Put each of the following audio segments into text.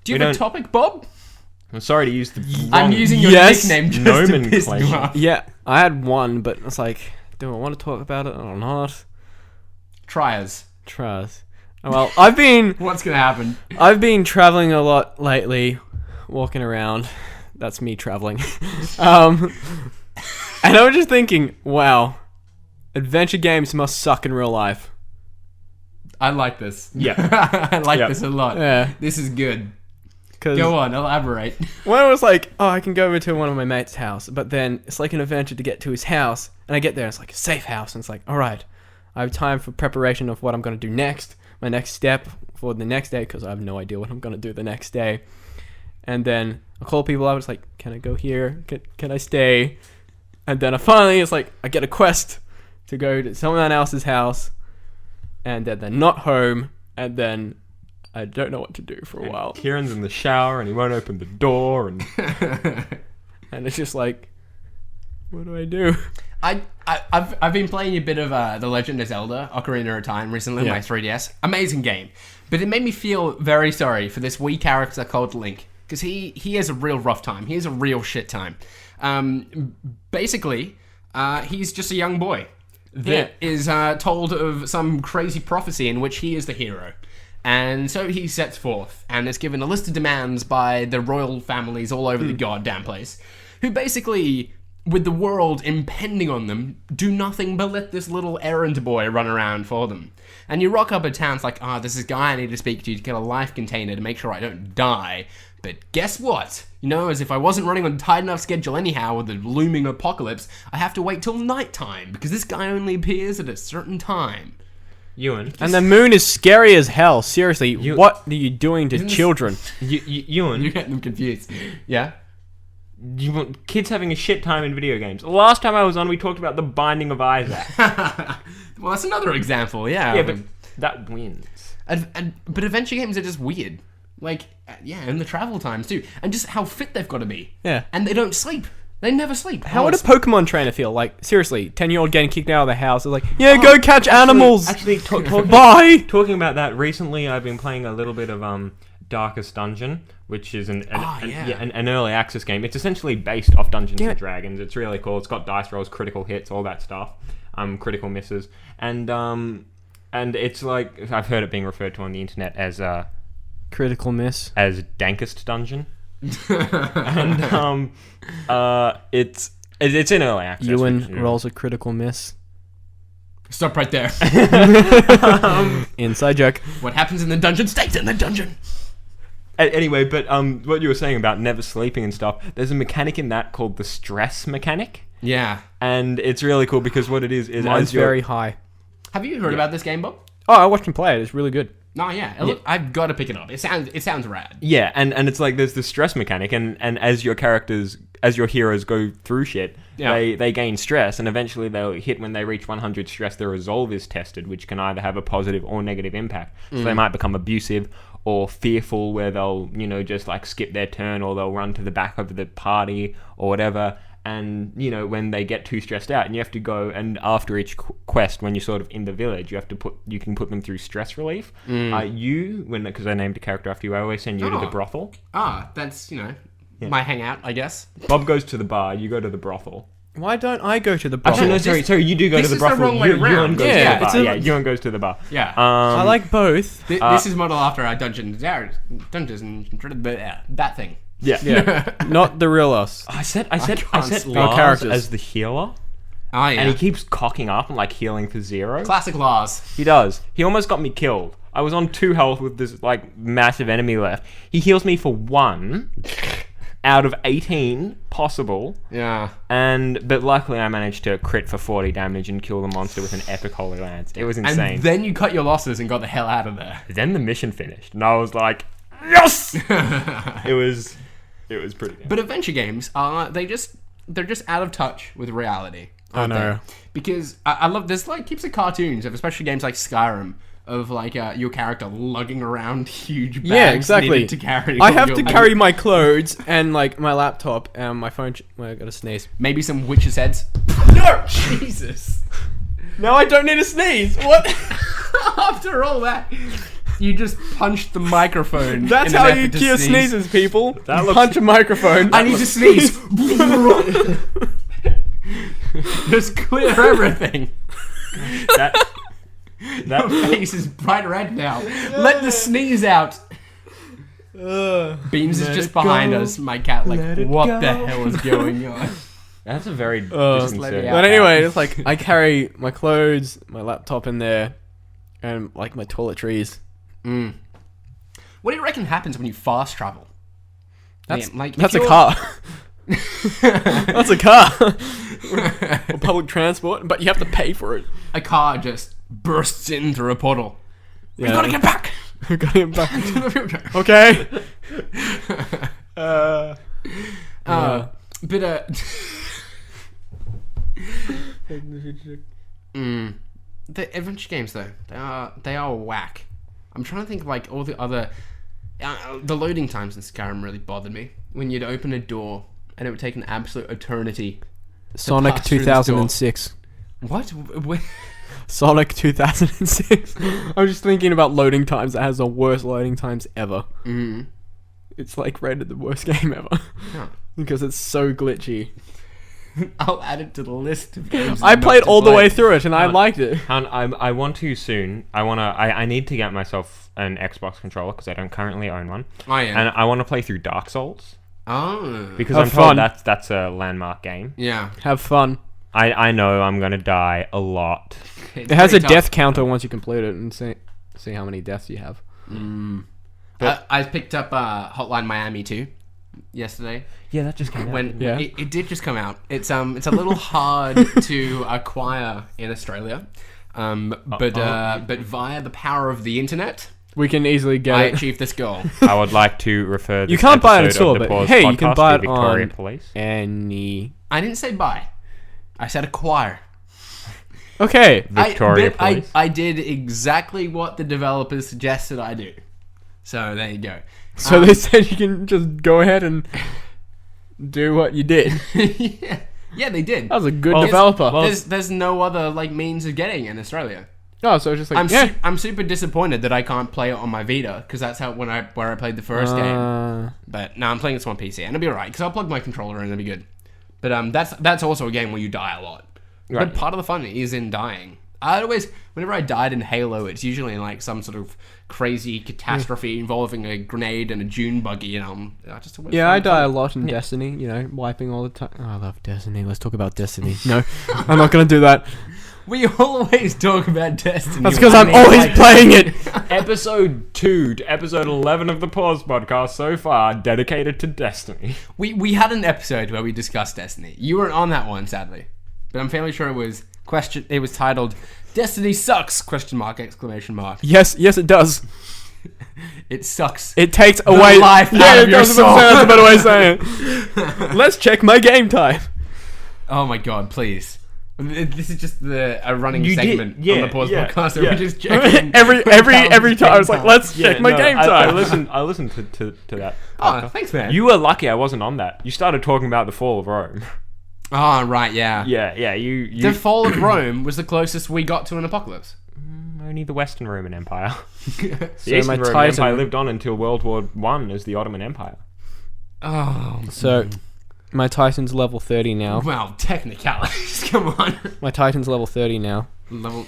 Do you have a topic, Bob? I'm sorry to use the wrong... I'm using your nickname just to piss you off. Yeah, I had one, but it's like, do I want to talk about it or not? Try us. Well, I've been... What's going to happen? I've been traveling a lot lately, walking around. That's me traveling. And I was just thinking, wow, adventure games must suck in real life. I like this. Yeah. I like this a lot. Yeah. This is good. Cause Go on, elaborate. when I was like, oh, I can go over to one of my mate's house, but then it's like an adventure to get to his house, and I get there, and it's like a safe house, and it's like, all right, I have time for preparation of what I'm going to do next, my next step for the next day, because I have no idea what I'm going to do the next day. And then I call people up, it's like, can I go here? Can I stay? And then it's like, I get a quest to go to someone else's house, and then they're not home, and then I don't know what to do for a while. Kieran's in the shower and he won't open the door and and it's just like, what do I do? I've been playing a bit of The Legend of Zelda: Ocarina of Time recently on my 3DS. Amazing game, but it made me feel very sorry for this wee character called Link, because he has a real rough time. He has a real shit time. Basically, he's just a young boy that is told of some crazy prophecy in which he is the hero. And so he sets forth and is given a list of demands by the royal families all over the goddamn place, who basically, with the world impending on them, do nothing but let this little errand boy run around for them. And you rock up at towns like, this is a guy I need to speak to get a life container to make sure I don't die. But guess what? You know, as if I wasn't running on a tight enough schedule anyhow with the looming apocalypse, I have to wait till nighttime, because this guy only appears at a certain time. Ewan. And the moon is scary as hell. Seriously, what are you doing to children? Ewan. You're getting them confused. Yeah? You want kids having a shit time in video games. Last time I was on, we talked about The Binding of Isaac. Well, that's another example, yeah. Yeah, but that wins. But adventure games are just weird. Like, and the travel times too. And just how fit they've got to be. Yeah. And they don't sleep. They never sleep. How would a Pokemon trainer feel? Like, seriously, 10-year-old getting kicked out of the house. It's like, go catch animals. Actually, bye. Talking about that, recently I've been playing a little bit of Darkest Dungeon, which is an early access game. It's essentially based off Dungeons and Dragons. It's really cool. It's got dice rolls, critical hits, all that stuff, critical misses, and it's like, I've heard it being referred to on the internet as critical miss, as Dankest Dungeon. And it's in early access. Ewan rolls a critical miss. Stop right there. Inside joke. What happens in the dungeon stays in the dungeon. Anyway, but what you were saying about never sleeping and stuff, there's a mechanic in that called the stress mechanic. Yeah. And it's really cool because what it is mine's very high. Have you heard about this game, Bob? Oh, I watched him play it. It's really good. No, yeah. I've got to pick it up. It sounds rad. Yeah, and it's like there's the stress mechanic, and as your heroes go through shit, they gain stress, and eventually they'll hit, when they reach 100 stress, their resolve is tested, which can either have a positive or negative impact. So they might become abusive or fearful, where they'll, just like skip their turn, or they'll run to the back of the party or whatever. And, when they get too stressed out, and you have to go, and after each quest, when you're sort of in the village, you can put them through stress relief. Because I named a character after you, I always send you to the brothel. That's, my hangout, I guess. Bob goes to the bar, you go to the brothel. Why don't I go to the brothel? Actually, no, sorry, you do go to the brothel. This is the wrong way around. Ewan goes to the bar. Ewan goes to the bar. Yeah. I like both. This is modeled after our Dungeons and that thing. Yeah. Not the real us. I set Lars characters as the healer. Oh, yeah. And he keeps cocking up and like healing for 0. Classic Lars. He does. He almost got me killed. I was on 2 health with this like massive enemy left. He heals me for 1 out of 18 possible. Yeah. But luckily I managed to crit for 40 damage and kill the monster with an epic holy lance. It was insane. And then you cut your losses and got the hell out of there. Then the mission finished, and I was like, yes! It was pretty good. But adventure games they're just out of touch with reality. I know. Because I love this, like, keeps the cartoons of especially games like Skyrim, of like your character lugging around huge bags needed to carry. I have to carry my clothes and like my laptop and my phone. I gotta sneeze. Maybe some witches' heads. No, Jesus. No, I don't need to sneeze. What? After all that, You just punched the microphone. That's in an how effort you to cure sneeze. sneezes, people. That You looks- punch a microphone. I need to sneeze. Just clear everything. that Your face is bright red now. Let the sneeze out. Beams is Let just it behind go. us. My cat, like, Let it what go. the hell is going on? that's a very let me disconcerting. out. But anyway, it's like I carry my clothes, my laptop in there, and like my toiletries. Mm. What do you reckon happens when you fast travel? That's Yeah, like, that's if a you're- car. That's a car. Or public transport, but you have to pay for it. A car just bursts in through a portal. Yeah. We gotta get back. We gotta get back. Okay. But the adventure games though, they are whack. I'm trying to think of like all the other the loading times in Skyrim really bothered me. When you'd open a door and it would take an absolute eternity. Sonic pass through this door. 2006. What? Sonic 2006. I'm just thinking about loading times that has the worst loading times ever. Mm. It's like rated the worst game ever. Yeah. Because it's so glitchy. I'll add it to the list of games. I not played to all the play. way through it and I liked it. And I want to soon. I need to get myself an Xbox controller because I don't currently own one. Oh yeah. And I want to play through Dark Souls Oh. because Have I'm told fun. that's a landmark game. Yeah. Have fun. I know I'm gonna die a lot. It has a death counter once you complete it and see how many deaths you have. I picked up Hotline Miami 2 yesterday. Yeah, that just came out. When Yeah. it did just come out. It's a little hard to acquire in Australia. But via the power of the internet, We can easily get I it. achieved this goal. I would like to refer. You This can't buy it in episode store, of the but Pause hey, you can podcast buy to it Victoria on Police. any. I didn't say buy. I said acquire. Okay. Victoria I Police. did exactly what the developers suggested I do. So there you go. So they said you can just go ahead and do what you did. yeah, they did. That was a good Well, developer. There's no other like means of getting it in Australia. Oh, so it's just like I'm super disappointed that I can't play it on my Vita because that's where I played the first game. But no, I'm playing this on PC and it'll be alright because I'll plug my controller in and it'll be good. But that's also a game where you die a lot. Right. But part of the fun is in dying. Whenever I died in Halo, it's usually in like some sort of crazy catastrophe involving a grenade and a Dune buggy, and I die a lot in Destiny, you know, wiping all the time. Oh, I love Destiny. Let's talk about Destiny. No, I'm not going to do that. We always talk about Destiny. That's because I'm always playing it. Episode 2 to episode 11 of the Pause podcast so far dedicated to Destiny. We had an episode where we discussed Destiny. You weren't on that one, sadly, but I'm fairly sure it was titled "Destiny sucks!" ? Yes, it does. It sucks. It takes away life out yeah, of it your does. soul. That's a better way of saying it. Let's check my game type. Oh my god, please. This is just a running You did- segment on yeah, the Pause yeah, podcast where yeah. we just check in every time it's like, let's check my game I type. listened to that. Oh, thanks, man. You were lucky I wasn't on that. You started talking about the fall of Rome. Oh, right, yeah. Yeah, you The fall of Rome was the closest we got to an apocalypse. only the Western Roman Empire. The So Eastern my Roman Titan- Empire lived on until World War One as the Ottoman Empire. Oh, So, my Titan's level 30 now. well, technicalities. Come on. My Titan's level 30 now. Level.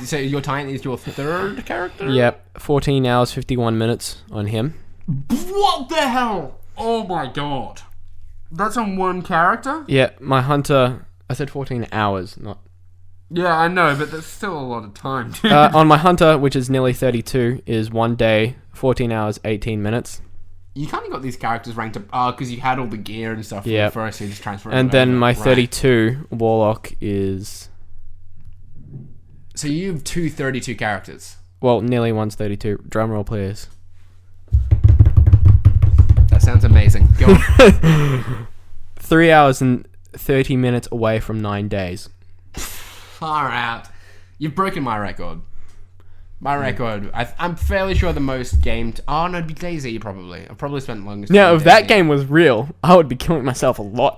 So your Titan is your third character? Yep, 14 hours, 51 minutes on him. What the hell? Oh my god. That's on one character? Yeah, my Hunter, I said 14 hours, not... Yeah, I know, but that's still a lot of time. on my Hunter, which is nearly 32, is 1 day, 14 hours, 18 minutes. You kind of got these characters ranked up because you had all the gear and stuff. Yeah. First, so you just transferred. And it then over. my Right. 32 Warlock is... So you have two 32 characters. Well, nearly one's 32. Drumroll, please. That sounds amazing. Go on. 3 hours and 30 minutes away from 9 days. Far out. You've broken my record. My record. I'm fairly sure the most gamed. Oh no, it'd be Daisy probably. I've probably spent the longest. Now, time if that Daisy. game was real, I would be killing myself a lot.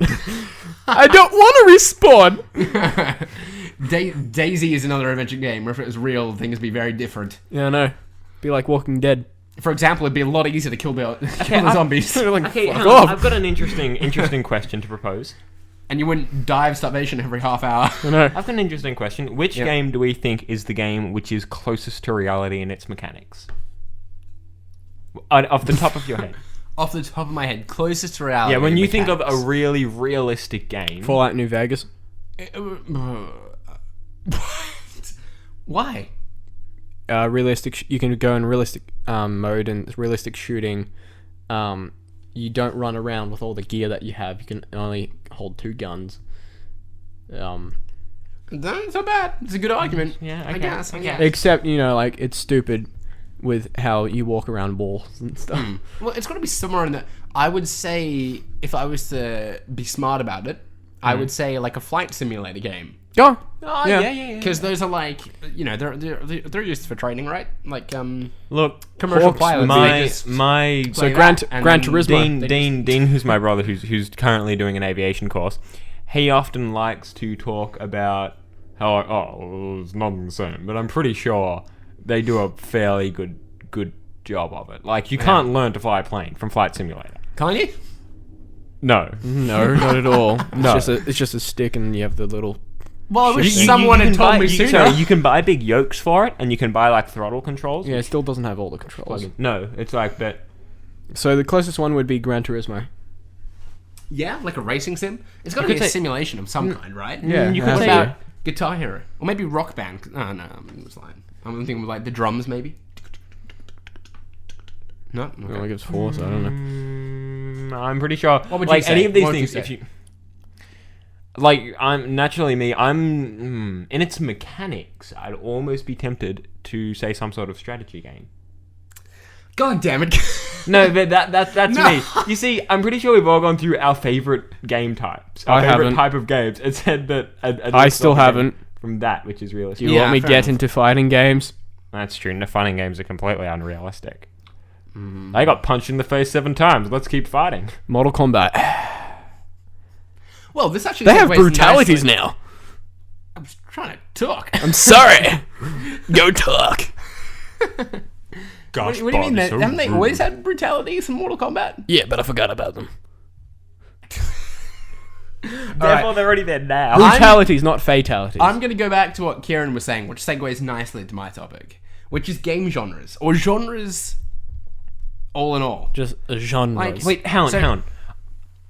I don't want to respawn. Daisy is another adventure game where if it was real, things would be very different. Yeah, I know. Be like Walking Dead. For example, it'd be a lot easier to kill the I- zombies. Like, Okay, fuck hang on, off. I've got an interesting question to propose. And you wouldn't die of starvation every half hour. I know. I've got an interesting question. Which Yep. game do we think is the game which is closest to reality in its mechanics? Off the top of your head. Off the top of my head, closest to reality. Yeah, when you think of a mechanics. really realistic game. Fallout New Vegas. What? Why? Realistic. You can go in realistic mode and it's realistic shooting. You don't run around with all the gear that you have. You can only hold 2 guns. That's not bad. It's a good argument. Yeah, I okay, guess. okay. Except like it's stupid with how you walk around walls and stuff. Well, it's got to be somewhere in the. I would say if I was to be smart about it, I would say like a flight simulator game. Oh, Oh, Yeah. yeah. Because those are like, they're used for training, right? Like, Look, commercial Hawks, pilots. my they just my so play Gran that, and Gran then Turismo. Dean, who's my brother, who's currently doing an aviation course. He often likes to talk about how it's not the same, but I'm pretty sure they do a fairly good job of it. Like you can't learn to fly a plane from Flight Simulator. Can't you? No. No, not at all. No. It's just a stick and you have the little. Well, I wish You- someone you had can told buy- me you- sooner. Sorry, you can buy big yokes for it, and you can buy like throttle controls. Yeah, it still doesn't have all the controls. No, it's like that. So the closest one would be Gran Turismo. Yeah, like a racing sim. It's got to You be could a say- simulation of some kind, right? Yeah, you it could has What say to be. about Guitar Hero or maybe Rock Band? Oh no, I'm just lying. I'm thinking of like the drums, maybe. No, It okay. only gives 4, so I don't know. I'm pretty sure. What would you like say? any of these What would you things, say? if you like, I'm naturally me. I'm in its mechanics. I'd almost be tempted to say some sort of strategy game. God damn it! No, but that's No. me. You see, I'm pretty sure we've all gone through our favorite game types. Our I favorite haven't. type of games. It said that I still haven't. from that, which is realistic. You Yeah, want me to fair get enough. into fighting games? That's true. No, fighting games are completely unrealistic. I got punched in the face 7 times. Let's keep fighting. Mortal Kombat. Well, this actually They have segues brutalities nicely- now. I was trying to talk. I'm sorry. Go talk. Gosh, What do you mean? Haven't they always had brutalities in Mortal Kombat? Yeah, but I forgot about them. Therefore, they're already there now. Brutalities, not fatalities. I'm going to go back to what Kieran was saying, which segues nicely into my topic, which is game genres or genres, all in all. just genres. Like, Wait, hang So- on.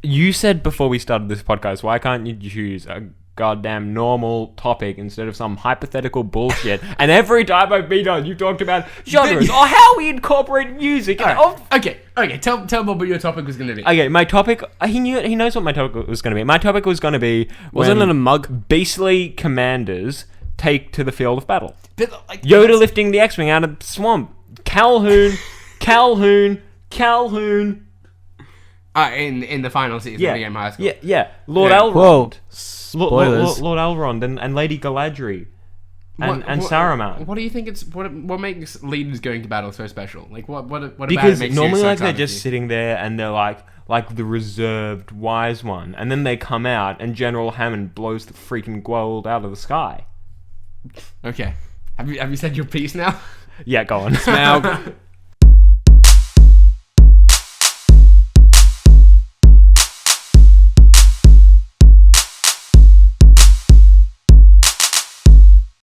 You said before we started this podcast, why can't you choose a goddamn normal topic instead of some hypothetical bullshit? And every time I've been on, you talked about genres or how we incorporate music. And Okay. Tell Bob what your topic was going to be. Okay, my topic. He knows what my topic was going to be. My topic was going to be Wasn't when it a mug? beastly commanders take to the field of battle. But, like, Yoda that's- lifting the X-wing out of the swamp. Calhoun. in the final season Yeah, of the game High School. yeah. Lord Yeah. Elrond. Whoa. Spoilers. Lord Elrond and Lady Galadriel. And What- Saruman. What do you think? What makes leaders going to battle so special? Like what about Because it makes normally, you so like, they're excited just for you? sitting there and they're like the reserved wise one, and then they come out and General Hammond blows the freaking gold out of the sky. Okay. Have you said your piece now? Yeah, go on. Smaug.